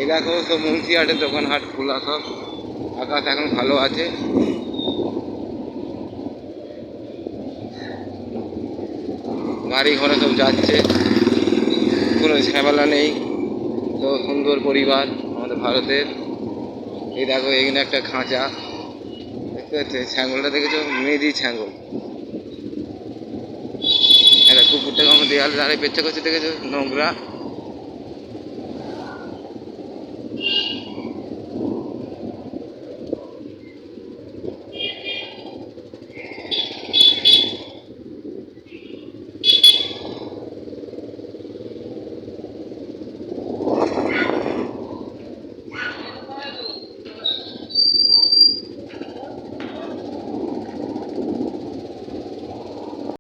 এই দেখো সব মুন্সিহাটের দোকান হাট খোলা সব। আকাশ এখন ভালো আছে। গাড়ি ঘোড়া সব যাচ্ছে, কোনো ঝামেলা নেই। তো সুন্দর পরিবার আমাদের ভারতের। এই দেখো এখানে একটা খাঁচা দেখতে পাচ্ছে, ছাগলটা দেখেছো? মেজি ছাগল। একটা কুকুরটাকে আমার দেয়ালে দাঁড়িয়ে পেচ্ছা করছে, দেখেছো? নোংরা।